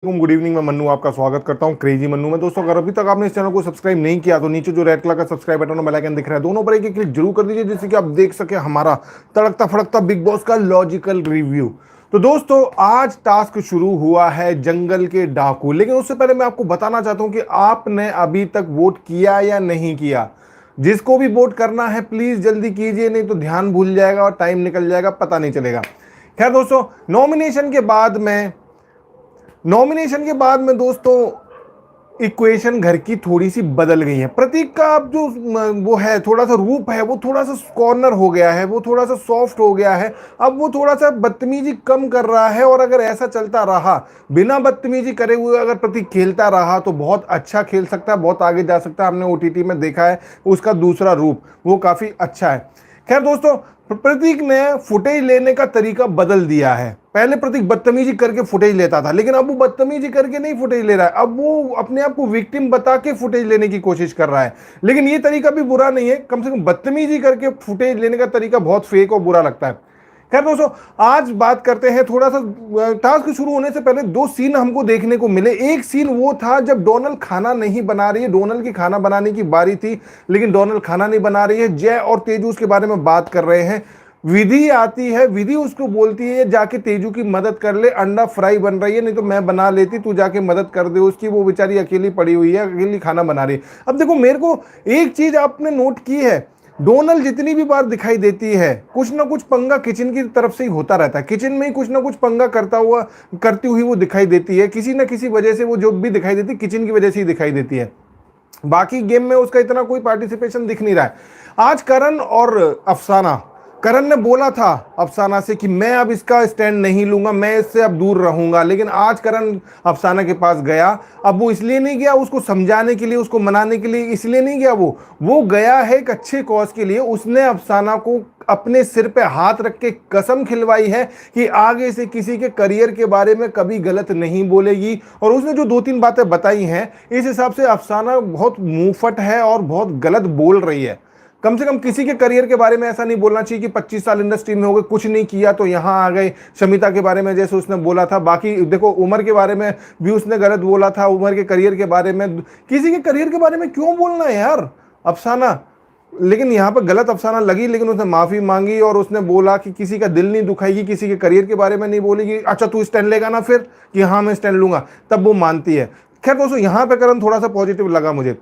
Good evening. मैं मन्नू आपका स्वागत करता हूं क्रेजी मन्नू में। दोस्तों, अगर अभी तक आपने इस चैनल को सब्सक्राइब नहीं किया तो नीचे जो रेड कलर का सब्सक्राइब बटन और बेल आइकन दिख रहा है, दोनों पर एक क्लिक जरूर कर दीजिए, जिससे कि आप देख सके हमारा तड़कता फड़कता बिग बॉस का लॉजिकल रिव्यू। तो दोस्तों, आज टास्क शुरू हुआ है जंगल के डाकू, लेकिन उससे पहले मैं आपको बताना चाहता हूं कि आपने अभी तक वोट किया या नहीं किया। जिसको भी वोट करना है प्लीज जल्दी कीजिए, नहीं तो ध्यान भूल जाएगा और टाइम निकल जाएगा, पता नहीं चलेगा। खैर दोस्तों, नॉमिनेशन के बाद में दोस्तों इक्वेशन घर की थोड़ी सी बदल गई है। प्रतीक का अब जो वो है, थोड़ा सा रूप है, वो थोड़ा सा कॉर्नर हो गया है, वो थोड़ा सा सॉफ्ट हो गया है। अब वो थोड़ा सा बदतमीजी कम कर रहा है, और अगर ऐसा चलता रहा, बिना बदतमीजी करे हुए अगर प्रतीक खेलता रहा तो बहुत अच्छा खेल सकता है, बहुत आगे जा सकता है। हमने ओटीटी में देखा है उसका दूसरा रूप, वो काफी अच्छा है। खैर दोस्तों, प्रतीक ने फुटेज लेने का तरीका बदल दिया है। पहले प्रतीक बदतमीजी करके फुटेज लेता था, लेकिन अब वो बदतमीजी करके नहीं फुटेज ले रहा है। अब वो अपने आप को विक्टिम बता के फुटेज लेने की कोशिश कर रहा है। लेकिन ये तरीका भी बुरा नहीं है, कम से कम बदतमीजी करके फुटेज लेने का तरीका बहुत फेक और बुरा लगता है। खैर दोस्तों, आज बात करते हैं थोड़ा सा। टास्क शुरू होने से पहले दो सीन हमको देखने को मिले। एक सीन वो था जब डोनल खाना नहीं बना रही है, डोनल की खाना बनाने की बारी थी, लेकिन डोनल खाना नहीं बना रही है। जय और तेजू उसके बारे में बात कर रहे हैं। विधि आती है, विधि उसको बोलती है जाके तेजू की मदद कर ले, अंडा फ्राई बन रही है, नहीं तो मैं बना लेती, तू जाके मदद कर दे उसकी, वो बेचारी अकेली पड़ी हुई है, अकेली खाना बना रही है। अब देखो, मेरे को एक चीज आपने नोट की है, डोनल जितनी भी बार दिखाई देती है, कुछ ना कुछ पंगा किचन की तरफ से ही होता रहता है। किचन में ही कुछ ना कुछ पंगा करती हुई वो दिखाई देती है। किसी ना किसी वजह से वो जो भी दिखाई देती है, किचन की वजह से ही दिखाई देती है। बाकी गेम में उसका इतना कोई पार्टिसिपेशन दिख नहीं रहा है। आज करण और अफसाना, करण ने बोला था अफसाना से कि मैं अब इसका स्टैंड नहीं लूंगा, मैं इससे अब दूर रहूंगा। लेकिन आज करण अफसाना के पास गया। अब वो इसलिए नहीं गया उसको समझाने के लिए, उसको मनाने के लिए, इसलिए नहीं गया। वो गया है एक अच्छे कॉज के लिए। उसने अफसाना को अपने सिर पे हाथ रख के कसम खिलवाई है कि आगे से किसी के करियर के बारे में कभी गलत नहीं बोलेगी। और उसने जो दो तीन बातें बताई हैं, इस हिसाब से अफसाना बहुत मुंहफट है और बहुत गलत बोल रही है। कम से कम किसी के करियर के बारे में ऐसा नहीं बोलना चाहिए कि 25 साल इंडस्ट्री में हो गए, कुछ नहीं किया तो यहां आ गए। शमिता के बारे में जैसे उसने बोला था, बाकी देखो उमर के बारे में भी उसने गलत बोला था। उमर के करियर के बारे में, किसी के करियर के बारे में क्यों बोलना है यार अफसाना। लेकिन यहाँ पर गलत अफसाना लगी, लेकिन उसने माफी मांगी और उसने बोला कि किसी का दिल नहीं दुखाएगी, किसी के करियर के बारे में नहीं बोलेगी। अच्छा तू स्टैंड लेगा ना फिर, कि हाँ मैं स्टैंड लूंगा, तब वो मानती है। खैर दोस्तों, यहाँ पे करण थोड़ा सा पॉजिटिव लगा मुझे।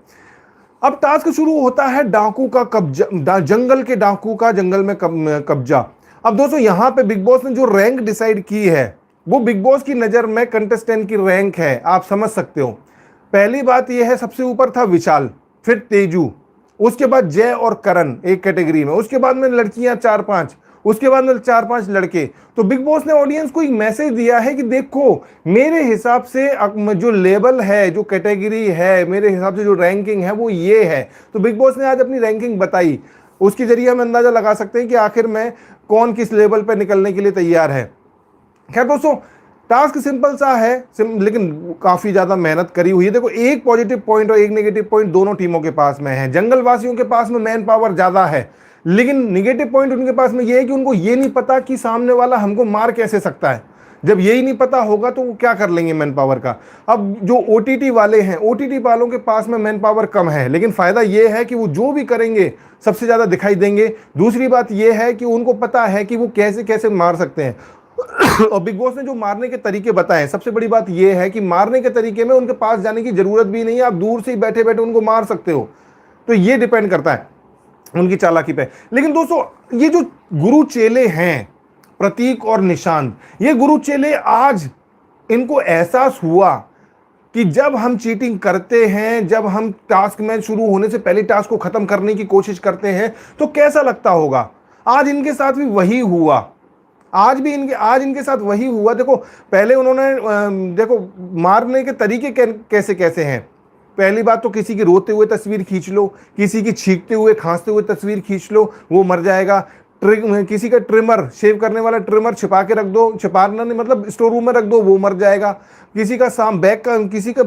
अब टास्क शुरू होता है डाकू का कब्जा, जंगल के डाकू का जंगल में कब्जा। अब दोस्तों, यहां पे बिग बॉस ने जो रैंक डिसाइड की है, वो बिग बॉस की नजर में कंटेस्टेंट की रैंक है, आप समझ सकते हो। पहली बात यह है, सबसे ऊपर था विशाल, फिर तेजू, उसके बाद जय और करण एक कैटेगरी में, उसके बाद में लड़कियां 4-5, उसके बाद में 4-5 लड़के। तो बिग बॉस ने ऑडियंस को एक मैसेज दिया है कि देखो, मेरे हिसाब से जो लेवल है, जो कैटेगरी है, मेरे हिसाब से जो रैंकिंग है वो ये है। तो बिग बॉस ने आज अपनी रैंकिंग बताई, उसके जरिए हम अंदाजा लगा सकते हैं कि आखिर में कौन किस लेवल पर निकलने के लिए तैयार है। खैर दोस्तों, टास्क सिंपल सा है, लेकिन काफी ज्यादा मेहनत करी हुई है। देखो, एक पॉजिटिव पॉइंट और एक नेगेटिव पॉइंट दोनों टीमों के पास में है। जंगल वासियों के पास में मैन पावर ज्यादा है, लेकिन निगेटिव पॉइंट उनके पास में ये है कि उनको ये नहीं पता कि सामने वाला हमको मार कैसे सकता है। जब यही नहीं पता होगा तो वो क्या कर लेंगे मैन पावर का। अब जो ओटीटी वाले हैं, ओटीटी वालों के पास में मैन पावर कम है, लेकिन फायदा ये है कि वो जो भी करेंगे सबसे ज्यादा दिखाई देंगे। दूसरी बात ये है कि उनको पता है कि वो कैसे कैसे मार सकते हैं। और बिग बॉस ने जो मारने के तरीके बताए, सबसे बड़ी बात यह है कि मारने के तरीके में उनके पास जाने की जरूरत भी नहीं है, आप दूर से ही बैठे बैठे उनको मार सकते हो। तो ये डिपेंड करता है उनकी चालाकी पे। लेकिन दोस्तों, ये जो गुरु चेले हैं, प्रतीक और निशांत, ये गुरु चेले, आज इनको एहसास हुआ कि जब हम चीटिंग करते हैं, जब हम टास्क में शुरू होने से पहले टास्क को खत्म करने की कोशिश करते हैं तो कैसा लगता होगा। आज इनके साथ भी वही हुआ। आज इनके साथ वही हुआ। देखो, पहले उन्होंने देखो मारने के तरीके कैसे कैसे हैं। पहली बात तो किसी की रोते हुए तस्वीर खींच लो, किसी की छींकते हुए खांसते हुए तस्वीर खींच लो, वो मर जाएगा। किसी का ट्रिमर, शेव करने वाला ट्रिमर छिपा के रख दो, छिपाना नहीं मतलब स्टोर रूम में रख दो, वो मर जाएगा। किसी का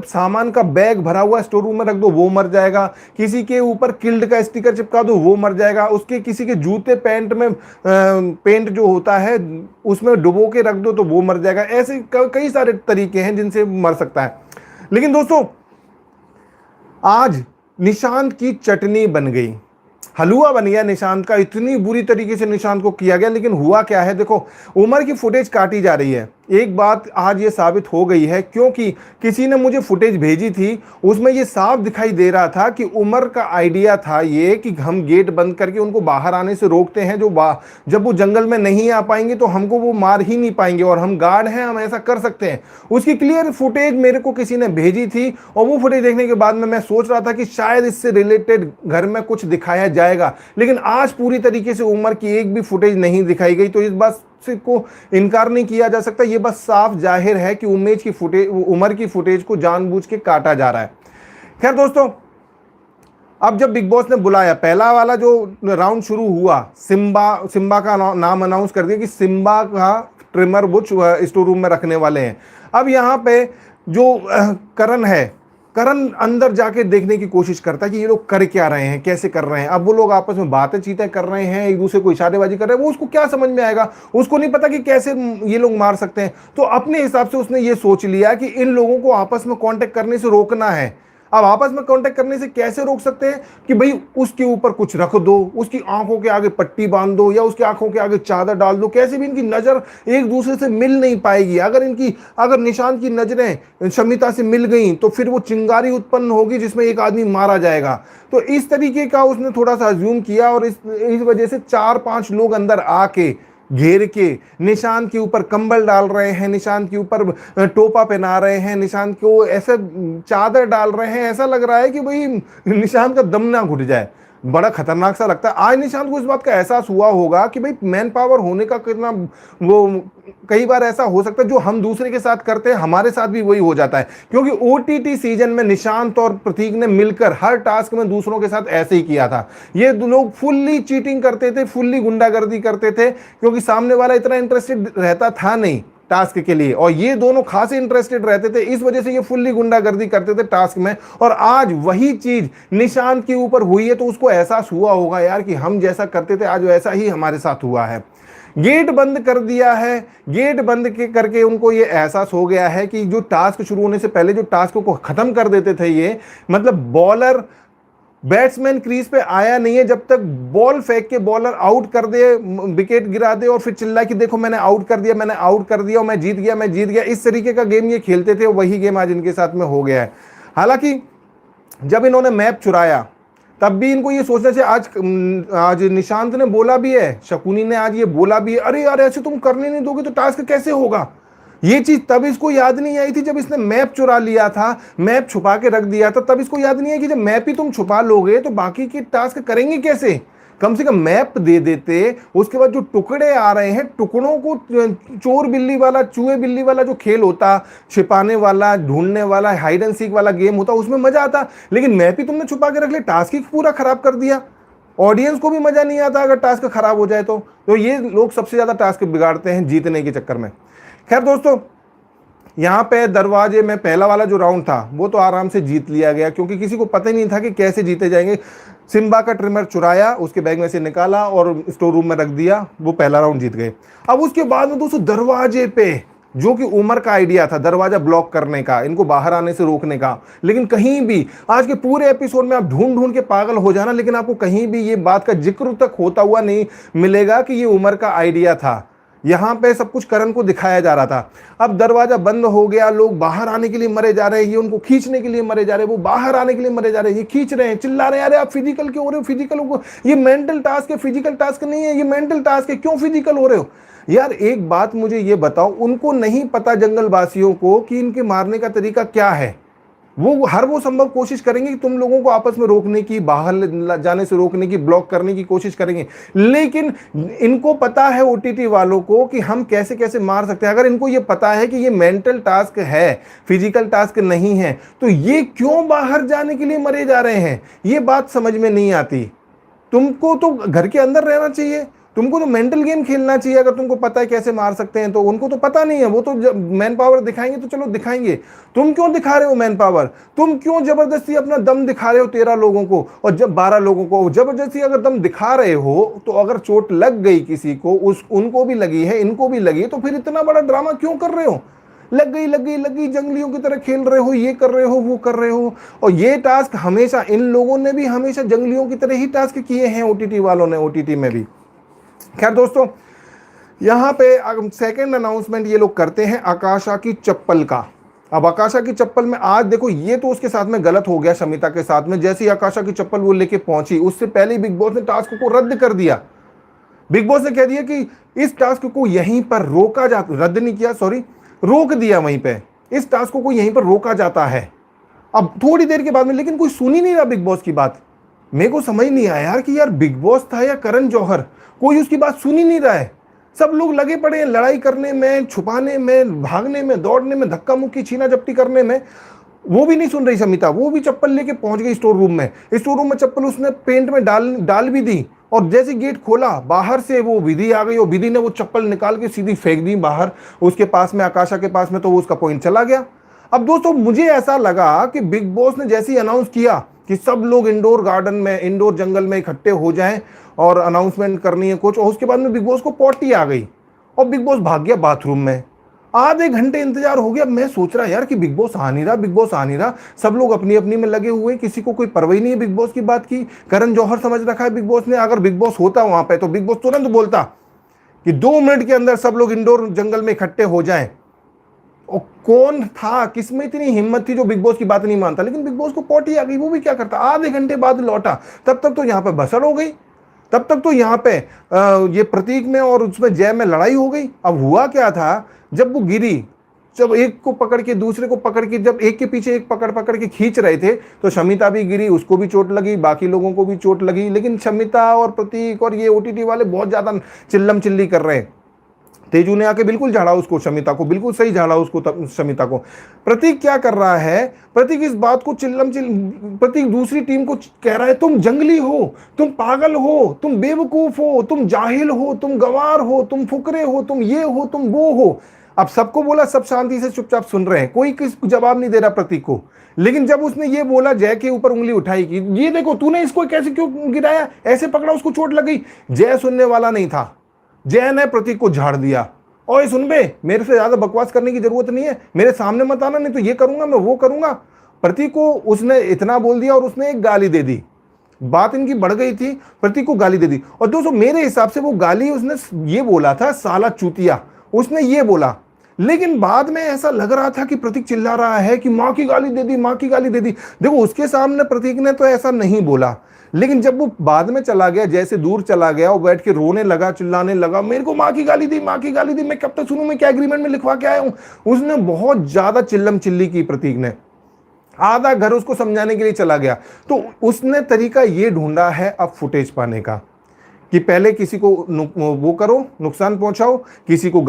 सामान का बैग भरा हुआ स्टोर रूम में रख दो, वो मर जाएगा। किसी के ऊपर किल्ड का स्टिकर चिपका दो, वो मर जाएगा। उसके किसी के जूते पैंट में पेंट जो होता है उसमें डुबो के रख दो तो वो मर जाएगा। ऐसे कई सारे तरीके हैं जिनसे मर सकता है। लेकिन दोस्तों आज निशांत की चटनी बन गई, हलवा बन गया निशांत का। इतनी बुरी तरीके से निशांत को किया गया। लेकिन हुआ क्या है, देखो उमर की फुटेज काटी जा रही है। एक बात आज ये साबित हो गई है, क्योंकि किसी ने मुझे फुटेज भेजी थी, उसमें ये साफ दिखाई दे रहा था कि उमर का आइडिया था ये कि हम गेट बंद करके उनको बाहर आने से रोकते हैं। जब वो जंगल में नहीं आ पाएंगे तो हमको वो मार ही नहीं पाएंगे, और हम गार्ड हैं, हम ऐसा कर सकते हैं। उसकी क्लियर फुटेज मेरे को किसी ने भेजी थी, और वो फुटेज देखने के बाद में मैं सोच रहा था कि शायद इससे रिलेटेड घर में कुछ दिखाया जाएगा। लेकिन आज पूरी तरीके से उमर की एक भी फुटेज नहीं दिखाई गई। तो इस बात को इनकार नहीं किया जा सकता। ये बस साफ जाहिर है कि उमर की फुटेज को जानबूझ के काटा जा रहा है। खैर दोस्तों, अब जब बिग बॉस ने बुलाया, पहला वाला जो राउंड शुरू हुआ, सिम्बा का नाम अनाउंस कर दिया कि सिम्बा का ट्रिमर वो स्टोर रूम में रखने वाले हैं। अब यहाँ पे जो करण अंदर जाके देखने की कोशिश करता है कि ये लोग कर क्या रहे हैं, कैसे कर रहे हैं। अब वो लोग आपस में बातें चीतें कर रहे हैं, एक दूसरे को इशारेबाजी कर रहे हैं। वो उसको क्या समझ में आएगा, उसको नहीं पता कि कैसे ये लोग मार सकते हैं। तो अपने हिसाब से उसने ये सोच लिया कि इन लोगों को आपस में कांटेक्ट करने से रोकना है। अब आपस में कांटेक्ट करने से कैसे रोक सकते हैं कि भाई उसके ऊपर कुछ रख दो, उसकी आंखों के आगे पट्टी बांध दो, या उसकी आंखों के आगे चादर डाल दो। कैसे भी इनकी नजर एक दूसरे से मिल नहीं पाएगी। अगर निशांत की नजरें शमिता से मिल गई तो फिर वो चिंगारी उत्पन्न होगी जिसमें एक आदमी मारा जाएगा। तो इस तरीके का उसने थोड़ा सा अज्यूम किया, और इस वजह से 4-5 लोग अंदर आके घेर के निशांत के ऊपर कंबल डाल रहे हैं, निशांत के ऊपर टोपा पहना रहे हैं, निशांत को ऐसे चादर डाल रहे हैं। ऐसा लग रहा है कि भाई निशांत का दम ना घुट जाए। बड़ा खतरनाक सा लगता है। आज निशांत को इस बात का एहसास हुआ होगा कि भाई मैन पावर होने का कितना, वो कई बार ऐसा हो सकता है जो हम दूसरे के साथ करते हैं हमारे साथ भी वही हो जाता है। क्योंकि ओटीटी सीजन में निशांत और प्रतीक ने मिलकर हर टास्क में दूसरों के साथ ऐसे ही किया था। ये लोग फुल्ली चीटिंग करते थे, फुल्ली गुंडागर्दी करते थे, क्योंकि सामने वाला इतना इंटरेस्टेड रहता था नहीं टास्क के लिए, और ये दोनों खासे इंटरेस्टेड रहते थे। इस वजह से ये फुल्ली गुंडागर्दी करते थे टास्क में। और आज वही चीज निशांत के ऊपर हुई है, तो उसको एहसास हुआ होगा यार कि हम जैसा करते थे आज वैसा ही हमारे साथ हुआ है। गेट बंद कर दिया है। गेट बंद करके उनको ये एहसास हो गया है कि जो टास्क शुरू होने से पहले जो टास्क को खत्म कर देते थे, ये मतलब बैट्समैन क्रीज पे आया नहीं है जब तक बॉल फेंक के बॉलर आउट कर दे, विकेट गिरा दे, और फिर चिल्ला कि देखो मैंने आउट कर दिया, मैंने आउट कर दिया, और मैं जीत गया। इस तरीके का गेम ये खेलते थे, वही गेम आज इनके साथ में हो गया है। हालांकि जब इन्होंने मैप चुराया तब भी इनको ये सोचना चाहिए, आज निशांत ने बोला भी है, शकुनी ने आज ये बोला भी है, अरे यार ऐसे तुम करने नहीं दोगे तो टास्क कैसे होगा। ये चीज तब इसको याद नहीं आई थी जब इसने मैप चुरा लिया था, मैप छुपा के रख दिया था। तब इसको याद नहीं आई कि जब मैप ही तुम छुपा लोगे तो बाकी के टास्क करेंगे कैसे। कम से कम मैप दे देते। उसके बाद जो टुकड़े आ रहे हैं, टुकड़ों को चोर बिल्ली वाला, चूहे बिल्ली वाला जो खेल होता, छिपाने वाला, ढूंढने वाला, हाइड एंड सीक वाला गेम होता, उसमें मजा आता। लेकिन मैप ही तुमने छुपा के रख लिया, टास्क ही पूरा खराब कर दिया। ऑडियंस को भी मजा नहीं आता अगर टास्क खराब हो जाए तो ये लोग सबसे ज्यादा टास्क बिगाड़ते हैं जीतने के चक्कर में। खैर दोस्तों, यहाँ पे दरवाजे में पहला वाला जो राउंड था वो तो आराम से जीत लिया गया, क्योंकि किसी को पता ही नहीं था कि कैसे जीते जाएंगे। सिम्बा का ट्रिमर चुराया, उसके बैग में से निकाला और स्टोर रूम में रख दिया, वो पहला राउंड जीत गए। अब उसके बाद में दोस्तों दरवाजे पे, जो कि उमर का आइडिया था दरवाजा ब्लॉक करने का, इनको बाहर आने से रोकने का, लेकिन कहीं भी आज के पूरे एपिसोड में आप ढूंढ ढूंढ के पागल हो जाना, लेकिन आपको कहीं भी ये बात का जिक्र तक होता हुआ नहीं मिलेगा कि ये उमर का आइडिया था। यहां पे सब कुछ करण को दिखाया जा रहा था। अब दरवाजा बंद हो गया, लोग बाहर आने के लिए मरे जा रहे हैं, ये उनको खींचने के लिए मरे जा रहे हैं, वो बाहर आने के लिए मरे जा रहे हैं, ये खींच रहे हैं, चिल्ला रहे हैं, अरे आप फिजिकल क्यों हो रहे हो, फिजिकल हो, ये मेंटल टास्क है, फिजिकल टास्क नहीं है, ये मेंटल टास्क है, क्यों फिजिकल हो रहे हो। यार एक बात मुझे ये बताओ, उनको नहीं पता जंगलवासियों को कि इनके मारने का तरीका क्या है। वो संभव कोशिश करेंगे कि तुम लोगों को आपस में रोकने की, बाहर जाने से रोकने की, ब्लॉक करने की कोशिश करेंगे, लेकिन इनको पता है ओटीटी वालों को कि हम कैसे कैसे मार सकते हैं। अगर इनको ये पता है कि ये मेंटल टास्क है, फिजिकल टास्क नहीं है, तो ये क्यों बाहर जाने के लिए मरे जा रहे हैं, ये बात समझ में नहीं आती। तुमको तो घर के अंदर रहना चाहिए, तुमको तो मेंटल गेम खेलना चाहिए, अगर तुमको पता है कैसे मार सकते हैं तो। उनको तो पता नहीं है, वो तो मैन पावर दिखाएंगे तो चलो दिखाएंगे, तुम क्यों दिखा रहे हो मैन पावर? तुम क्यों जबरदस्ती अपना दम दिखा रहे हो 13 लोगों को और जब 12 लोगों को जबरदस्ती अगर दम दिखा रहे हो तो अगर चोट लग गई किसी को, उस उनको भी लगी है, इनको भी लगी, तो फिर इतना बड़ा ड्रामा क्यों कर रहे हो? लग गई लग गई लग गई, जंगलियों की तरह खेल रहे हो, ये कर रहे हो, वो कर रहे हो। और ये टास्क हमेशा इन लोगों ने भी हमेशा जंगलियों की तरह ही टास्क किए हैं, ओटीटी वालों ने, ओटीटी में भी। खैर दोस्तों, यहां पे सेकंड अनाउंसमेंट ये लोग करते हैं आकाशा की चप्पल का। अब आकाशा की चप्पल में आज देखो, ये तो उसके साथ में गलत हो गया, शमिता के साथ में। जैसे ही आकाशा की चप्पल वो लेके पहुंची, उससे पहले बिग बॉस ने टास्क को रद्द कर दिया। बिग बॉस ने कह दिया कि इस टास्क को यहीं पर रोका जाता, रद्द नहीं किया, सॉरी, रोक दिया वहीं पे, इस टास्क को यहीं पर रोका जाता है। अब थोड़ी देर के बाद में, लेकिन कोई सुन ही नहीं रहा बिग बॉस की बात। मेरे को समझ नहीं आया यार कि यार बिग बॉस था या करण जौहर, कोई उसकी बात सुन ही नहीं रहा है। सब लोग लगे पड़े हैं लड़ाई करने में, छुपाने में, भागने में, दौड़ने में, धक्का मुक्की, छीना झपटी करने में। वो भी नहीं सुन रही शमिता, वो भी चप्पल लेके पहुंच गई स्टोर रूम में। स्टोर रूम में चप्पल उसने पेंट में डाल भी दी, और जैसे गेट खोला बाहर से वो विधि आ गई, और विधि ने वो चप्पल निकाल के सीधी फेंक दी बाहर उसके पास में, आकाशा के पास में, तो वो उसका पॉइंट चला गया। अब दोस्तों मुझे ऐसा लगा कि बिग बॉस ने जैसे ही अनाउंस किया कि सब लोग इंडोर गार्डन में, इंडोर जंगल में इकट्ठे हो जाएं और अनाउंसमेंट करनी है कुछ, और उसके बाद में बिग बॉस को पॉटी आ गई और बिग बॉस भाग गया बाथरूम में। आधे घंटे इंतजार हो गया। मैं सोच रहा यार कि बिग बॉस आ नहीं रहा, बिग बॉस आ नहीं रहा, सब लोग अपनी अपनी में लगे हुए, किसी को कोई परवाही नहीं है बिग बॉस की बात की। करण जौहर समझ रखा है बिग बॉस ने, अगर बिग बॉस होता वहां पे तो बिग बॉस तुरंत बोलता कि 2 मिनट के अंदर सब लोग इंडोर जंगल में इकट्ठे हो जाएं। और कौन था, किसमें इतनी हिम्मत थी जो बिग बॉस की बात नहीं मानता? लेकिन बिग बॉस को पॉटी आ गई, वो भी क्या करता, आधे घंटे बाद लौटा। तब तक तो यहाँ पे बसर हो गई, तब तक तो यहाँ पे ये प्रतीक में और उसमें जय में लड़ाई हो गई। अब हुआ क्या था, जब वो गिरी, जब एक को पकड़ के दूसरे को पकड़ के, जब एक के पीछे एक पकड़ पकड़ के खींच रहे थे, तो शमिता भी गिरी, उसको भी चोट लगी, बाकी लोगों को भी चोट लगी। लेकिन शमिता और प्रतीक और ये ओटीटी वाले बहुत ज्यादा चिल्लम चिल्ली कर रहे हैं। तेजू ने आके बिल्कुल झाड़ा उसको, शमिता को बिल्कुल सही झाड़ा उसको, शमिता को। प्रतीक क्या कर रहा है, प्रतीक इस बात को प्रतीक दूसरी टीम को कह रहा है तुम जंगली हो, तुम पागल हो, तुम बेवकूफ हो, तुम जाहिल हो, तुम गंवार हो, तुम फुकरे हो, तुम ये हो, तुम वो हो। अब सबको बोला, सब शांति से चुपचाप सुन रहे हैं, कोई किस जवाब नहीं दे रहा प्रतीक को। लेकिन जब उसने ये बोला, जय के ऊपर उंगली उठाई कि ये देखो तूने इसको कैसे क्यों गिराया, ऐसे पकड़ा, उसको चोट लग गई, जय सुनने वाला नहीं था। जय ने प्रतीक को झाड़ दिया, ओए सुन बे, मेरे से ज्यादा बकवास करने की जरूरत नहीं है, मेरे सामने मत आना, नहीं तो ये करूंगा मैं, वो करूंगा। प्रतीक को उसने इतना बोल दिया और उसने एक गाली दे दी। बात इनकी बढ़ गई थी, प्रतीक को गाली दे दी। और दोस्तों मेरे हिसाब से वो गाली उसने ये बोला था, साला चूतिया, उसने ये बोला। लेकिन बाद में ऐसा लग रहा था कि प्रतीक चिल्ला रहा है कि माँ की गाली दे दी, माँ की गाली दे दी। देखो उसके सामने प्रतीक ने तो ऐसा नहीं बोला, लेकिन जब वो बाद में चला गया, जैसे दूर चला गया, वो बैठ के रोने लगा, चिल्लाने लगा, मेरे को माँ की गाली दी, माँ की गाली दी, मैं कब तक सुनूं, मैं क्या एग्रीमेंट में लिखवा के आया हूं। उसने बहुत ज्यादा चिल्लम चिल्ली की प्रतीक ने, आधा घर उसको समझाने के लिए चला गया। तो उसने तरीका ये ढूंढा है अब फुटेज पाने का, कि पहले किसी को वो करो, नुकसान पहुंचाओ, किसी को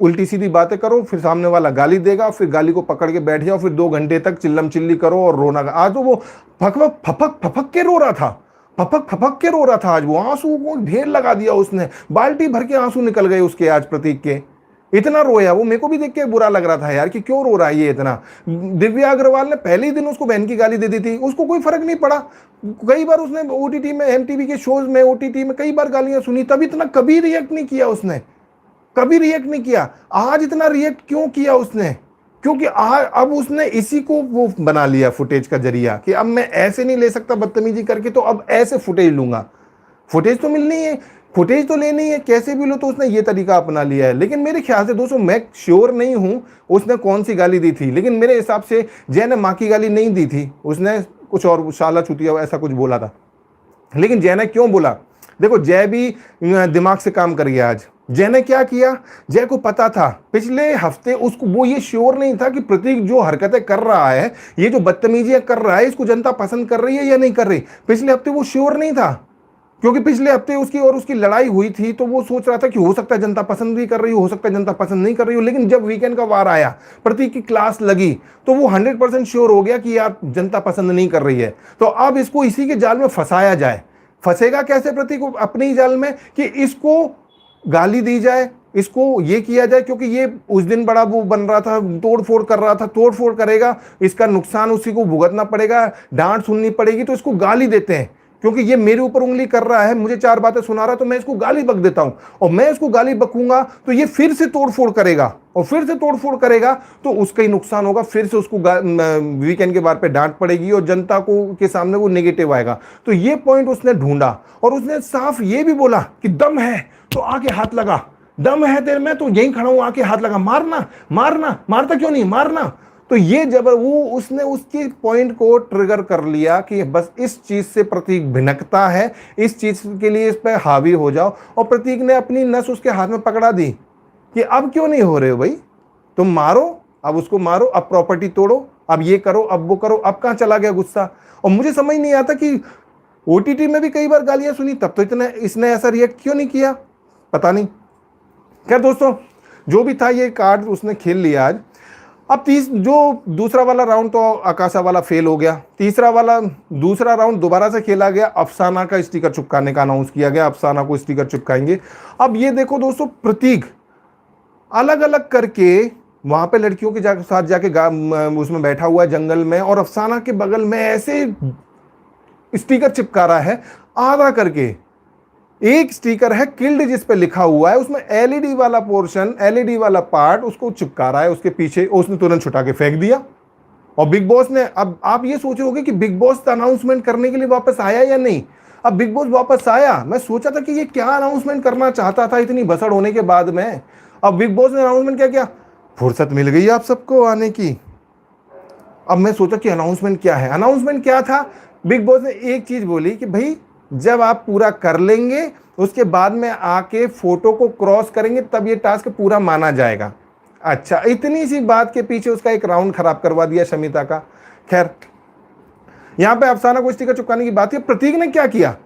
उल्टी सीधी बातें करो, फिर सामने वाला गाली देगा, फिर गाली को पकड़ के बैठ जाओ, फिर 2 घंटे तक चिल्लम चिल्ली करो और रोना। आज तो वो फकफक फपक फपक के रो रहा था, फपक फपक के रो रहा था। आज वो आंसू को ढेर लगा दिया उसने, बाल्टी भर के आंसू निकल गए उसके आज प्रतीक के, इतना रोया वो। मेरे को भी देख के बुरा लग रहा था यार कि क्यों रो रहा है ये इतना। दिव्या अग्रवाल ने पहले ही दिन उसको बहन की गाली दे दी थी, उसको कोई फर्क नहीं पड़ा। कई बार उसने ओटीटी में, एमटीवी के शोज में, ओटीटी में कई बार गालियां सुनी, तब इतना कभी रिएक्ट नहीं किया उसने, कभी रिएक्ट नहीं किया। आज इतना रिएक्ट क्यों किया उसने? क्योंकि अब उसने इसी को वो बना लिया फुटेज का जरिया, कि अब मैं ऐसे नहीं ले सकता बदतमीजी करके, तो अब ऐसे फुटेज लूंगा। फुटेज तो मिलनी है, फुटेज तो लेनी है, कैसे भी लो, तो उसने ये तरीका अपना लिया है। लेकिन मेरे ख्याल से दोस्तों, मैं श्योर नहीं हूं उसने कौन सी गाली दी थी, लेकिन मेरे हिसाब से जय ने माँ की गाली नहीं दी थी, उसने कुछ और, शाला चुतिया ऐसा कुछ बोला था। लेकिन जय ने क्यों बोला, देखो जय भी दिमाग से काम कर गया आज। जय ने क्या किया, जय को पता था पिछले हफ्ते, उसको वो ये श्योर नहीं था कि प्रतीक जो हरकतें कर रहा है, ये जो बदतमीजियां कर रहा है, इसको जनता पसंद कर रही है या नहीं कर रही। पिछले हफ्ते वो श्योर नहीं था, क्योंकि पिछले हफ्ते उसकी और उसकी लड़ाई हुई थी, तो वो सोच रहा था कि हो सकता है जनता पसंद भी कर रही हो सकता है जनता पसंद नहीं कर रही हो। लेकिन जब वीकेंड का वार आया, प्रतीक की क्लास लगी, तो वो 100% श्योर हो गया कि यार जनता पसंद नहीं कर रही है, तो अब इसको इसी के जाल में फंसाया जाए। फंसेगा कैसे प्रतीक अपने ही जाल में कि इसको गाली दी जाए, इसको ये किया जाए, क्योंकि ये उस दिन बड़ा वो बन रहा था, तोड़ फोड़ कर रहा था, तोड़ फोड़ करेगा, इसका नुकसान उसी को भुगतना पड़ेगा, डांट सुननी पड़ेगी, तो इसको गाली देते हैं क्योंकि ये मेरे ऊपर उंगली कर रहा है, मुझे चार बातें सुना रहा है, तो मैं इसको गाली बक देता हूं, और मैं इसको गाली बकूंगा तो ये फिर से तोड़फोड़ करेगा, और फिर से तोड़फोड़ करेगा तो उसका ही नुकसान होगा, फिर से उसको वीकेंड के बार पे डांट पड़ेगी और जनता को के सामने वो नेगेटिव आएगा। तो ये पॉइंट उसने ढूंढा और उसने साफ ये भी बोला कि दम है तो आके हाथ लगा, दम है तेरे में तो यहीं खड़ा हूं, आके हाथ लगा, मारना मारना, मारता क्यों नहीं, मारना। तो ये जब वो उसने उसकी पॉइंट को ट्रिगर कर लिया कि बस इस चीज से प्रतीक भिनकता है, इस चीज के लिए इस पर हावी हो जाओ, और प्रतीक ने अपनी नस उसके हाथ में पकड़ा दी कि अब क्यों नहीं हो रहे हो भाई, तुम मारो, अब उसको मारो, अब प्रॉपर्टी तोड़ो, अब ये करो, अब वो करो, अब कहां चला गया गुस्सा। और मुझे समझ नहीं आता कि ओटीटी में भी कई बार गालियां सुनी, तब तो इतना इसने ऐसा रिएक्ट क्यों नहीं किया, पता नहीं। खैर दोस्तों, जो भी था ये कार्ड उसने खेल लिया आज। अब जो दूसरा वाला राउंड तो आकाशा वाला फेल हो गया, दूसरा राउंड दोबारा से खेला गया, अफसाना का स्टिकर चिपकाने का अनाउंस किया गया, अफसाना को स्टिकर चिपकाएंगे। अब ये देखो दोस्तों, प्रतीक अलग अलग करके वहां पे लड़कियों के साथ जाके उसमें बैठा हुआ है जंगल में, और अफसाना के बगल में ऐसे स्टिकर चिपका रहा है आधा करके। एक स्टिकर है किल्ड जिस पे लिखा हुआ है, उसमें एलईडी वाला पोर्शन, एलईडी वाला पार्ट उसको चिपका रहा है उसके पीछे, उसने तुरंत छुटा के फेंक दिया। और बिग बॉस ने, अब आप ये सोचोगे कि बिग बॉस अनाउंसमेंट करने के लिए वापस आया या नहीं। अब बिग बॉस वापस आया, मैं सोचा था कि ये क्या अनाउंसमेंट करना चाहता था इतनी भसड़ होने के बाद में। अब बिग बॉस ने अनाउंसमेंट क्या किया, फुर्सत मिल गई आप सबको आने की। अब मैं सोचा कि अनाउंसमेंट क्या है, अनाउंसमेंट क्या था, बिग बॉस ने एक चीज बोली कि भाई जब आप पूरा कर लेंगे उसके बाद में आके फोटो को क्रॉस करेंगे तब ये टास्क पूरा माना जाएगा। अच्छा, इतनी सी बात के पीछे उसका एक राउंड खराब करवा दिया शमिता का। खैर, यहां पे अफसाना को स्टिकर चिपकाने की बात है, प्रतीक ने क्या किया,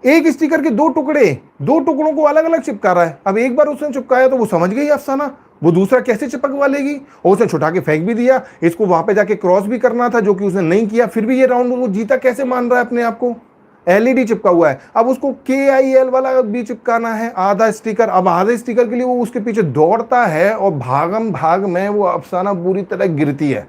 एक स्टिकर के दो टुकड़ों को अलग अलग चिपका रहा है। अब एक बार उसने चिपकाया तो वो समझ गई अफसाना, वो दूसरा कैसे चिपकवा लेगी, और उसने छुटा के फेंक भी दिया। इसको वहां पे जाके क्रॉस भी करना था जो कि उसने नहीं किया, फिर भी ये राउंड वो जीता कैसे मान रहा है अपने आप को। एलईडी चिपका हुआ है, अब उसको KIL वाला भी चिपकाना है आधा स्टिकर। अब आधे स्टिकर के लिए वो उसके पीछे दौड़ता है और भागम भाग में वो अफसाना बुरी तरह गिरती है।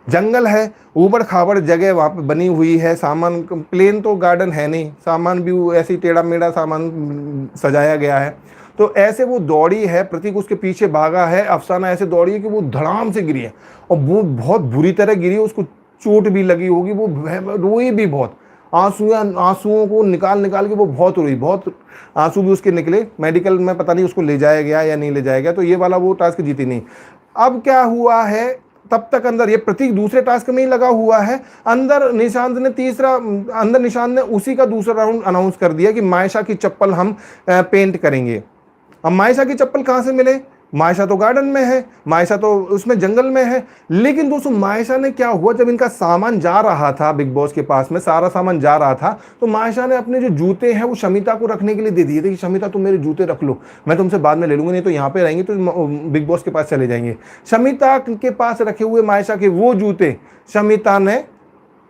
जंगल है, ऊबड़ खाबड़ जगह वहां पे बनी हुई है, सामान प्लेन तो गार्डन है नहीं, सामान भी ऐसी टेढ़ा मेढ़ा सामान सजाया गया है। तो ऐसे वो दौड़ी है, प्रतीक उसके पीछे भागा है, अफसाना ऐसे दौड़ी है कि वो धड़ाम से गिरी है, और वो बहुत बुरी तरह गिरी है, उसको चोट भी लगी होगी, वो रोई भी बहुत, आंसुओं को निकाल के वो बहुत रोई, बहुत आंसू भी उसके निकले। मेडिकल में पता नहीं उसको ले जाया गया या नहीं ले जाया गया, तो ये वाला वो टास्क जीती नहीं। अब क्या हुआ है, तब तक अंदर ये प्रतीक दूसरे टास्क में ही लगा हुआ है, अंदर निशांत ने उसी का दूसरा राउंड अनाउंस कर दिया कि मायशा की चप्पल हम पेंट करेंगे। अब मायशा की चप्पल कहां से मिले, मायशा तो गार्डन में है, मायशा तो उसमें जंगल में है। लेकिन दोस्तों मायशा ने क्या हुआ, जब इनका सामान जा रहा था बिग बॉस के पास में, सारा सामान जा रहा था, तो मायशा ने अपने जो जूते हैं वो शमिता को रखने के लिए दे दिए थे कि शमिता तुम मेरे जूते रख लो, मैं तुमसे बाद में ले लूंगी, नहीं तो यहाँ पे रहेंगे तो बिग बॉस के पास चले जाएंगे। शमिता के पास रखे हुए मायशा के वो जूते शमिता ने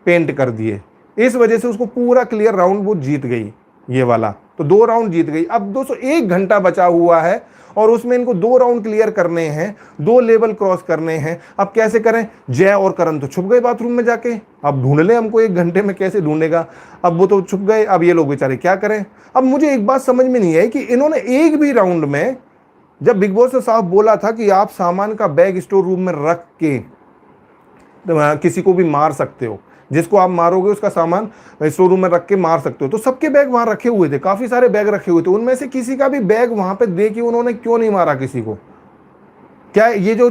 पेंट कर दिए, इस वजह से उसको पूरा क्लियर राउंड वो जीत गई ये वाला, तो 2 राउंड जीत गई। अब दोस्तों 1 घंटा बचा हुआ है और उसमें इनको 2 राउंड क्लियर करने हैं, 2 लेवल क्रॉस करने हैं। अब कैसे करें, जय और करण तो छुप गए बाथरूम में जाके, अब ढूंढ ले हमको 1 घंटे में, कैसे ढूंढेगा, अब वो तो छुप गए, अब ये लोग बेचारे क्या करें। अब मुझे एक बात समझ में नहीं आई कि इन्होंने एक भी राउंड में, जब बिग बॉस ने साफ बोला था कि आप सामान का बैग स्टोर रूम में रख के किसी को भी मार सकते हो, जिसको आप मारोगे उसका सामान स्टोर रूम में रख के मार सकते हो, तो सबके बैग वहां रखे हुए थे, काफी सारे बैग रखे हुए थे, उनमें से किसी का भी बैग वहां पे दे के उन्होंने क्यों नहीं मारा किसी को। क्या ये जो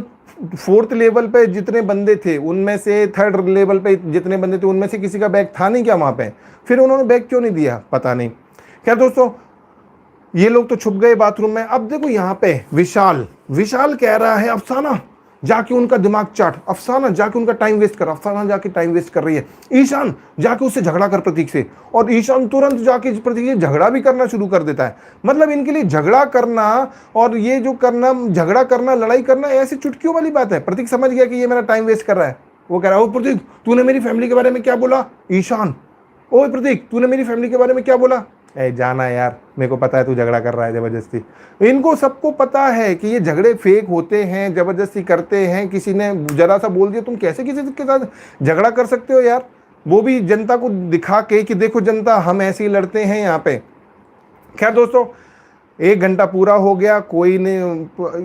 4th लेवल पे जितने बंदे थे उनमें से 3rd लेवल पे जितने बंदे थे उनमें से किसी का बैग था नहीं क्या वहां पे, फिर उन्होंने बैग क्यों नहीं दिया, पता नहीं। खैर दोस्तों, ये लोग तो छुप गए बाथरूम में। अब देखो यहाँ पे विशाल कह रहा है अफसाना जाके उनका दिमाग चाट, अफसाना जाके उनका टाइम वेस्ट कर, अफसाना जाके टाइम वेस्ट कर रही है, ईशान जाके उससे झगड़ा कर प्रतीक से, और ईशान तुरंत जाके प्रतीक से झगड़ा भी करना शुरू कर देता है। मतलब इनके लिए झगड़ा करना और ये जो करना, झगड़ा करना, लड़ाई करना, ऐसी चुटकियों वाली बात है। प्रतीक समझ गया कि ये मेरा टाइम वेस्ट कर रहा है, वो कह रहा है प्रतीक तूने मेरी फैमिली के बारे में क्या बोला, ईशान ओए प्रतीक, तूने मेरी फैमिली के बारे में क्या बोला? ए जाना यार, मेरे को पता है तू झगड़ा कर रहा है जबरदस्ती। इनको सबको पता है कि ये झगड़े फेक होते हैं, जबरदस्ती करते हैं। किसी ने जरा सा बोल दिया, तुम कैसे किसी के साथ झगड़ा कर सकते हो यार? वो भी जनता को दिखा के कि देखो जनता, हम ऐसे ही लड़ते हैं यहाँ पे। खैर दोस्तों, 1 घंटा पूरा हो गया, कोई ने,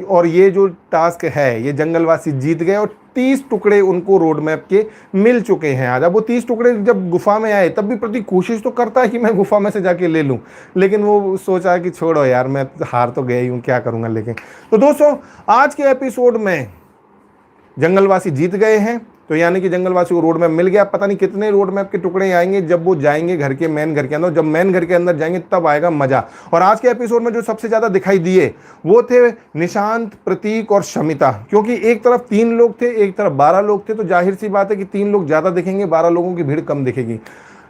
और ये जो टास्क है ये जंगलवासी जीत गए और 30 टुकड़े उनको रोड मैप के मिल चुके हैं आज। अब वो 30 टुकड़े जब गुफा में आए तब भी प्रतीक कोशिश तो करता है कि मैं गुफा में से जाके ले लूं, लेकिन वो सोचा कि छोड़ो यार, मैं हार तो गया ही हूं, क्या करूंगा। लेकिन तो दोस्तों, आज के एपिसोड में जंगलवासी जीत गए हैं, तो यानी कि जंगलवासी को रोड मैप मिल गया। पता नहीं कितने रोड मैप के टुकड़े आएंगे जब वो जाएंगे घर के मेन घर के अंदर। जब मेन घर के अंदर जाएंगे तब आएगा मजा। और आज के एपिसोड में जो सबसे ज्यादा दिखाई दिए वो थे निशांत, प्रतीक और शमिता, क्योंकि एक तरफ 3 लोग थे, एक तरफ 12 लोग थे, तो जाहिर सी बात है कि 3 लोग ज्यादा दिखेंगे, 12 लोगों की भीड़ कम दिखेगी।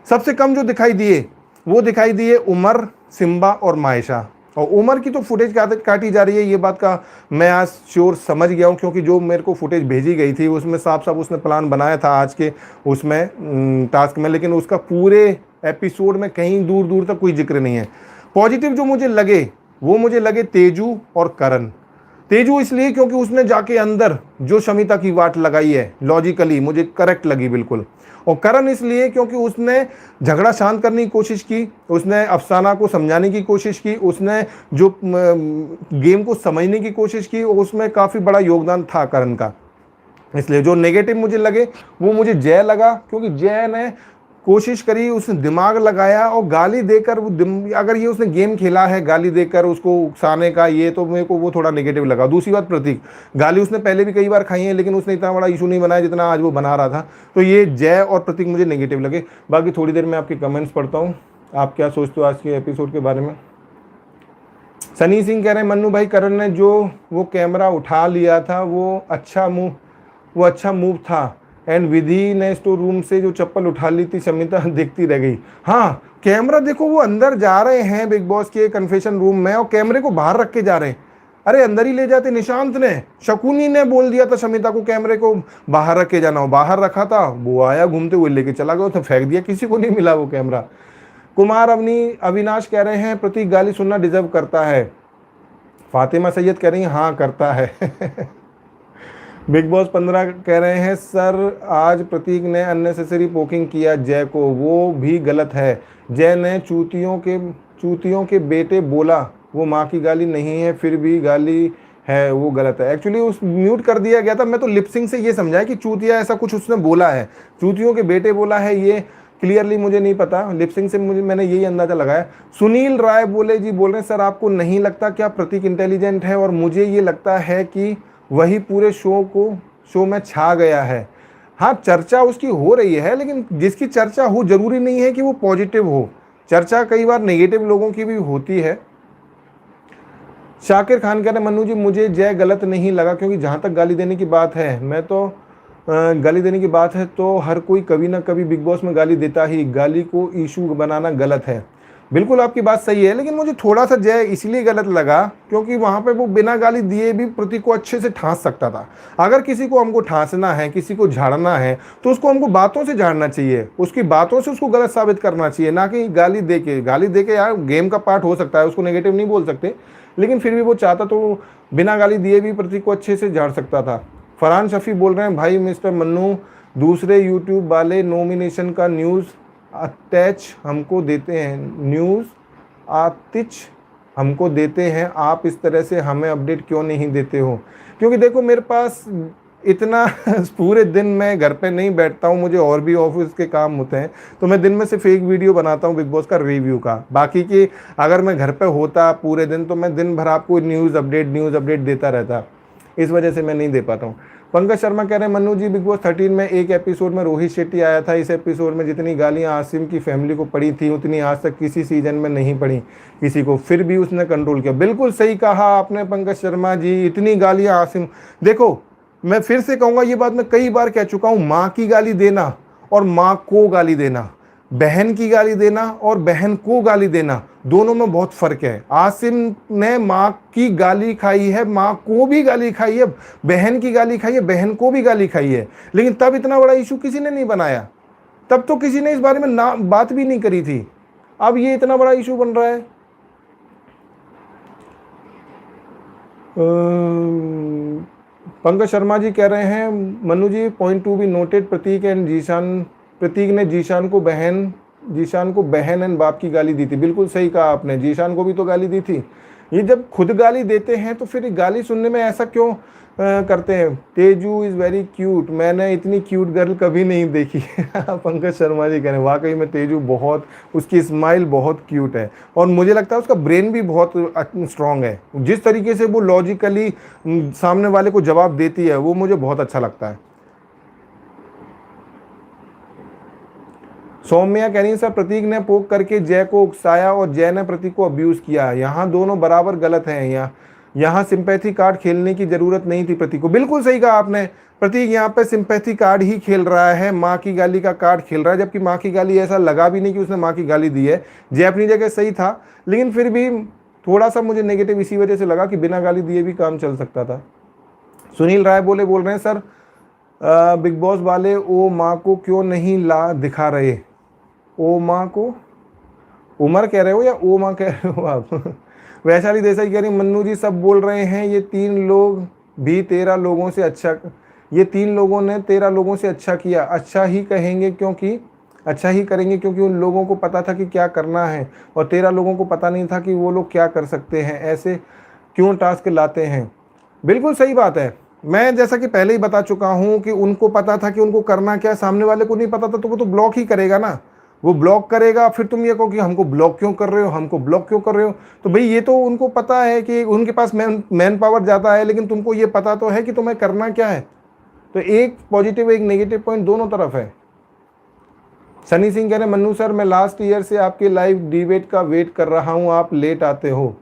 सबसे कम जो दिखाई दिए वो दिखाई दिए उमर, सिम्बा और मायशा। और उमर की तो फुटेज काटी जा रही है, ये बात का मैं आज श्योर समझ गया हूँ, क्योंकि जो मेरे को फुटेज भेजी गई थी उसमें साफ साफ उसने प्लान बनाया था आज के उसमें टास्क में, लेकिन उसका पूरे एपिसोड में कहीं दूर दूर तक कोई जिक्र नहीं है। पॉजिटिव जो मुझे लगे वो मुझे लगे तेजू और करण। तेजू इसलिए क्योंकि उसने जाके अंदर जो शमिता की वाट लगाई है, लॉजिकली मुझे करेक्ट लगी बिल्कुल। और करण इसलिए क्योंकि उसने झगड़ा शांत करने की कोशिश की, उसने अफसाना को समझाने की कोशिश की, उसने जो गेम को समझने की कोशिश की, और उसमें काफ़ी बड़ा योगदान था करण का। इसलिए जो नेगेटिव मुझे लगे वो मुझे जय लगा, क्योंकि जय ने कोशिश करी, उसने दिमाग लगाया और गाली देकर अगर ये उसने गेम खेला है गाली देकर उसको उकसाने का, ये तो मेरे को वो थोड़ा नेगेटिव लगा। दूसरी बात, प्रतीक, गाली उसने पहले भी कई बार खाई है, लेकिन उसने इतना बड़ा इशू नहीं बनाया जितना आज वो बना रहा था। तो ये जय और प्रतीक मुझे नेगेटिव लगे। बाकी थोड़ी देर में आपके कमेंट्स पढ़ता हूँ, आप क्या सोचते हो आज के एपिसोड के बारे में। सनी सिंह कह रहे हैं, मन्नू भाई, करण ने जो वो कैमरा उठा लिया था वो अच्छा मूव था। एंड विधि ने स्टोर रूम से जो चप्पल उठा ली थी, शमिता देखती रह गई। हाँ, कैमरा देखो, वो अंदर जा रहे हैं बिग बॉस के कन्फेशन रूम में और कैमरे को बाहर रख के जा रहे हैं। अरे अंदर ही ले जाते। निशांत ने, शकुनी ने बोल दिया था शमिता को कैमरे को बाहर रख के जाना हो, बाहर रखा था, वो आया घूमते हुए लेके चला गया, तो फेंक दिया, किसी को नहीं मिला वो कैमरा। कुमार अविनाश कह रहे हैं, प्रतीक गाली सुनना डिजर्व करता है। फातिमा सैयद कह रही है, हाँ करता है। बिग बॉस 15 कह रहे हैं, सर आज प्रतीक ने अननेसेसरी पोकिंग किया जय को, वो भी गलत है। जय ने चूतियों के बेटे बोला, वो माँ की गाली नहीं है, फिर भी गाली है, वो गलत है। एक्चुअली उस म्यूट कर दिया गया था, मैं तो लिपसिंग से ये समझा कि चूतिया ऐसा कुछ उसने बोला है, चूतियों के बेटे बोला है, ये क्लियरली मुझे नहीं पता, लिपसिंग से मैंने यही अंदाजा लगाया। सुनील राय बोल रहे हैं, सर आपको नहीं लगता क्या प्रतीक इंटेलिजेंट है? और मुझे ये लगता है कि वही पूरे शो में छा गया है। हाँ, चर्चा उसकी हो रही है, लेकिन जिसकी चर्चा हो जरूरी नहीं है कि वो पॉजिटिव हो। चर्चा कई बार नेगेटिव लोगों की भी होती है। शाकिर खान कह रहे, मन्नू जी मुझे जय गलत नहीं लगा, क्योंकि जहाँ तक गाली देने की बात है, मैं तो गाली देने की बात है तो हर कोई कभी ना कभी बिग बॉस में गाली देता ही, गाली को इशू बनाना गलत है। बिल्कुल आपकी बात सही है, लेकिन मुझे थोड़ा सा जय इसलिए गलत लगा क्योंकि वहां पे वो बिना गाली दिए भी प्रतीक को अच्छे से ठांस सकता था। अगर किसी को हमको ठांसना है, किसी को झाड़ना है, तो उसको हमको बातों से झाड़ना चाहिए, उसकी बातों से उसको गलत साबित करना चाहिए, ना कि गाली देके। यार गेम का पार्ट हो सकता है, उसको नेगेटिव नहीं बोल सकते, लेकिन फिर भी वो चाहता तो बिना गाली दिए भी प्रतीक को अच्छे से झाड़ सकता था। फरहान शफी बोल रहे हैं, भाई मिस्टर मन्नू दूसरे यूट्यूब वाले नॉमिनेशन का न्यूज़ अटैच हमको देते हैं, हमको देते हैं, आप इस तरह से हमें अपडेट क्यों नहीं देते हो? क्योंकि देखो मेरे पास इतना पूरे दिन मैं घर पे नहीं बैठता हूँ, मुझे और भी ऑफिस के काम होते हैं, तो मैं दिन में सिर्फ एक वीडियो बनाता हूँ बिग बॉस का रिव्यू का। बाकी की अगर मैं घर पे होता पूरे दिन तो मैं दिन भर आपको न्यूज़ अपडेट देता रहता, इस वजह से मैं नहीं दे पाता हूँ। पंकज शर्मा कह रहे हैं, मन्नू जी बिग बॉस 13 में एक एपिसोड में रोहित शेट्टी आया था, इस एपिसोड में जितनी गालियां आसिम की फैमिली को पड़ी थी उतनी आज तक किसी सीजन में नहीं पड़ी किसी को, फिर भी उसने कंट्रोल किया। बिल्कुल सही कहा आपने पंकज शर्मा जी, इतनी गालियां आसिम, देखो मैं फिर से कहूँगा, ये बात मैं कई बार कह चुका हूँ, माँ की गाली देना और माँ को गाली देना, बहन की गाली देना और बहन को गाली देना, दोनों में बहुत फर्क है। आसिम ने माँ की गाली खाई है, माँ को भी गाली खाई है, बहन की गाली खाई है, बहन को भी गाली खाई है, लेकिन तब इतना बड़ा इशू किसी ने नहीं बनाया। तब तो किसी ने इस बारे में ना बात भी नहीं करी थी, अब ये इतना बड़ा इशू बन रहा है। पंकज शर्मा जी कह रहे हैं Manu ji point to be noted, Prateek and Zeeshan, Prateek ने जीशान को बहन एंड बाप की गाली दी थी। बिल्कुल सही कहा आपने, जीशान को भी तो गाली दी थी। ये जब खुद गाली देते हैं तो फिर गाली सुनने में ऐसा क्यों करते हैं। तेजू इज़ वेरी क्यूट, मैंने इतनी क्यूट गर्ल कभी नहीं देखी। पंकज शर्मा जी कह रहे हैं वाकई में तेजू बहुत, उसकी स्माइल बहुत क्यूट है और मुझे लगता है उसका ब्रेन भी बहुत स्ट्रांग है। जिस तरीके से वो लॉजिकली सामने वाले को जवाब देती है वो मुझे बहुत अच्छा लगता है। सौम्या कह रही है सर प्रतीक ने पोक करके जय को उकसाया और जय ने प्रतीक को अब्यूज किया, यहाँ दोनों बराबर गलत हैं। यहाँ सिंपैथी कार्ड खेलने की जरूरत नहीं थी प्रतीक को। बिल्कुल सही कहा आपने, प्रतीक यहाँ पे सिंपैथी कार्ड ही खेल रहा है, माँ की गाली का कार्ड खेल रहा है, जबकि माँ की गाली ऐसा लगा भी नहीं कि उसने माँ की गाली दी है। जय अपनी जगह सही था, लेकिन फिर भी थोड़ा सा मुझे नेगेटिव इसी वजह से लगा कि बिना गाली दिए भी काम चल सकता था। सुनील राय बोल रहे हैं सर बिग बॉस वाले ओ माँ को क्यों नहीं ला दिखा रहे। ओ माँ को उमर कह रहे हो या ओ माँ कह रहे हो आप। वैशाली देसाई कह रही मन्नू जी सब बोल रहे हैं ये तीन लोग भी 13 लोगों से अच्छा, ये 3 लोगों ने 13 लोगों से अच्छा किया, अच्छा ही करेंगे क्योंकि उन लोगों को पता था कि क्या करना है और 13 लोगों को पता नहीं था कि वो लोग क्या कर सकते हैं, ऐसे क्यों टास्क लाते हैं। बिल्कुल सही बात है, मैं जैसा कि पहले ही बता चुका हूँ कि उनको पता था कि उनको करना क्या, सामने वाले को नहीं पता था तो वो तो ब्लॉक ही करेगा ना, वो ब्लॉक करेगा। फिर तुम ये कहो कि हमको ब्लॉक क्यों कर रहे हो, तो भाई ये तो उनको पता है कि उनके पास मैन पावर ज़्यादा है, लेकिन तुमको ये पता तो है कि तुम्हें करना क्या है। तो एक पॉजिटिव एक नेगेटिव पॉइंट दोनों तरफ है। सनी सिंह कह रहे हैं मन्नू सर मैं लास्ट ईयर से आपके लाइव डिबेट का वेट कर रहा हूँ, आप लेट आते हो।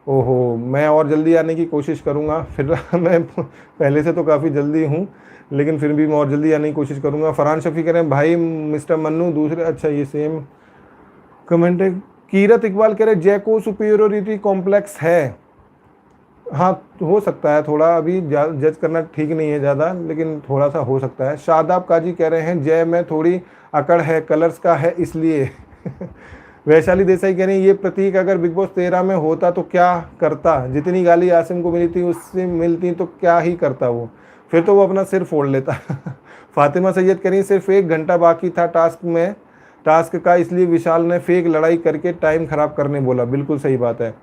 ओहो, मैं और जल्दी आने की कोशिश करूँगा। फिर मैं पहले से तो काफ़ी जल्दी हूँ, लेकिन फिर भी मैं और जल्दी आने की कोशिश करूँगा। फरहान शफी कह रहे हैं भाई मिस्टर मन्नू दूसरे, अच्छा ये सेम कमेंट है। कीरत इकबाल कह रहे हैं जय को सुपीरियोरिटी कॉम्प्लेक्स है। हाँ हो सकता है, थोड़ा अभी जज करना ठीक नहीं है ज़्यादा, लेकिन थोड़ा सा हो सकता है। शादाब काजी कह रहे हैं जय में थोड़ी अकड़ है, कलर्स का है इसलिए। वैशाली देसाई कह रही है ये प्रतीक अगर बिग बॉस 13 में होता तो क्या करता, जितनी गाली आसिम को मिली थी उससे मिलती तो क्या ही करता वो, फिर तो वो अपना सिर फोड़ लेता। फातिमा सैयद कह रही सिर्फ 1 घंटा बाकी था टास्क का, इसलिए विशाल ने फेक लड़ाई करके टाइम खराब करने बोला। बिल्कुल सही बात है।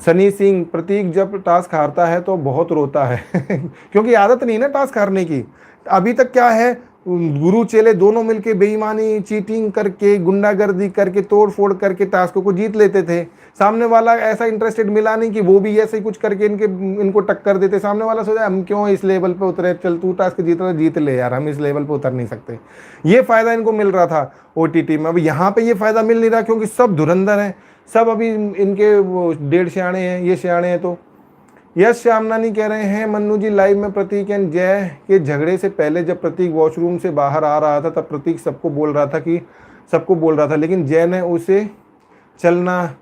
सनी सिंह प्रतीक जब टास्क हारता है तो बहुत रोता है। क्योंकि आदत नहीं ना टास्क हारने की। अभी तक क्या है, गुरु चेले दोनों मिलके बेईमानी चीटिंग करके गुंडागर्दी करके तोड़ फोड़ करके टास्क को जीत लेते थे। सामने वाला ऐसा इंटरेस्टेड मिला नहीं कि वो भी ऐसे ही कुछ करके इनको टक्कर देते। सामने वाला सोचा हम क्यों इस लेवल पे उतरे, चल तू टास्क जीत ले यार, हम इस लेवल पे उतर नहीं सकते। ये फायदा इनको मिल रहा था OTT में। अब यहाँ पे ये फायदा मिल नहीं रहा क्योंकि सब धुरंधर हैं, सब अभी इनके वो 1.5 सियाणे हैं, ये सियाणे हैं। तो यश श्यामनानी कह रहे हैं मन्नू जी लाइव में प्रतीक एंड जय के झगड़े से पहले जब प्रतीक वॉशरूम से बाहर आ रहा था तब प्रतीक सबको बोल रहा था लेकिन जय ने उसे चलना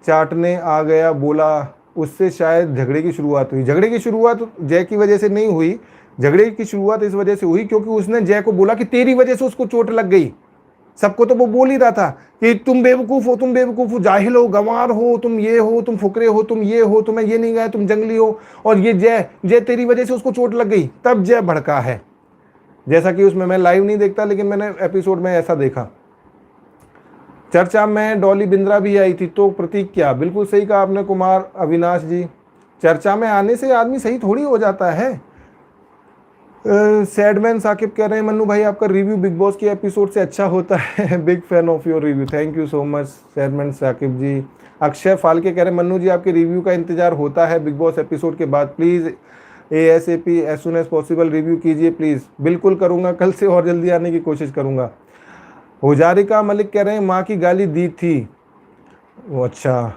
चाटने आ गया बोला, उससे शायद झगड़े की शुरुआत हुई। झगड़े की शुरुआत जय की वजह से नहीं हुई, झगड़े की शुरुआत इस वजह से हुई क्योंकि उसने जय को बोला कि तेरी वजह से उसको चोट लग गई। सबको तो वो बोल ही रहा था कि तुम बेवकूफ़ हो, जाहिल हो, गंवार हो, तुम ये हो, तुम फुकरे हो, तुम ये हो, तुम्हें ये नहीं गया, तुम जंगली हो। और ये जय तेरी वजह से उसको चोट लग गई, तब जय भड़का है। जैसा कि उसमें मैं लाइव नहीं देखता लेकिन मैंने एपिसोड में ऐसा देखा। चर्चा में डॉली बिंद्रा भी आई थी तो प्रतीक क्या, बिल्कुल सही कहा आपने कुमार अविनाश जी, चर्चा में आने से आदमी सही थोड़ी हो जाता है। सैडमैन साकिब कह रहे हैं मन्नू भाई आपका रिव्यू बिग बॉस के एपिसोड से अच्छा होता है। Big fan of your review, thank you so much Sadman Sakib ji. Akshay Phalke कह रहे हैं मन्नू जी आपके रिव्यू का इंतजार होता है बिग बॉस एपिसोड के बाद, please ASAP as soon as possible review कीजिए प्लीज़। बिल्कुल करूँगा, कल से और जल्दी आने की कोशिश करूँगा। हुजारिका मलिक कह रहे हैं माँ की गाली दी थी। अच्छा।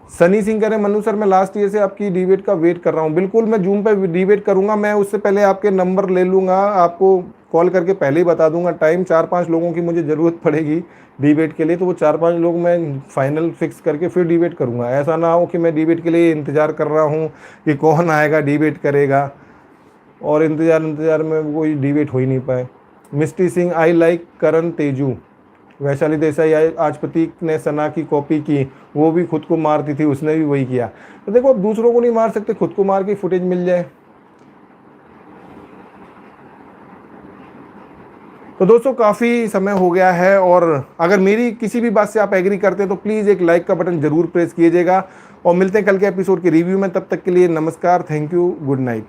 सनी सिंह कह रहे हैं मन्नू सर मैं लास्ट ईयर से आपकी डिबेट का वेट कर रहा हूँ। बिल्कुल मैं जूम पे डिबेट करूँगा, मैं उससे पहले आपके नंबर ले लूँगा, आपको कॉल करके पहले ही बता दूंगा टाइम। 4-5 लोगों की मुझे ज़रूरत पड़ेगी डिबेट के लिए, तो वो 4-5 लोग मैं फाइनल फिक्स करके फिर डिबेट करूँगा। ऐसा ना हो कि मैं डिबेट के लिए इंतज़ार कर रहा हूँ कि कौन आएगा डिबेट करेगा और इंतज़ार में कोई डिबेट हो ही नहीं पाए। मिस्टी सिंह, आई लाइक करण तेजू। वैशाली देसाई, आज प्रतीक ने सना की कॉपी की, वो भी खुद को मारती थी, उसने भी वही किया। तो देखो, अब दूसरों को नहीं मार सकते, खुद को मार के फुटेज मिल जाए। तो दोस्तों काफ़ी समय हो गया है, और अगर मेरी किसी भी बात से आप एग्री करते हैं तो प्लीज़ एक लाइक का बटन जरूर प्रेस कीजिएगा। और मिलते हैं कल के एपिसोड के रिव्यू में, तब तक के लिए नमस्कार, थैंक यू, गुड नाइट।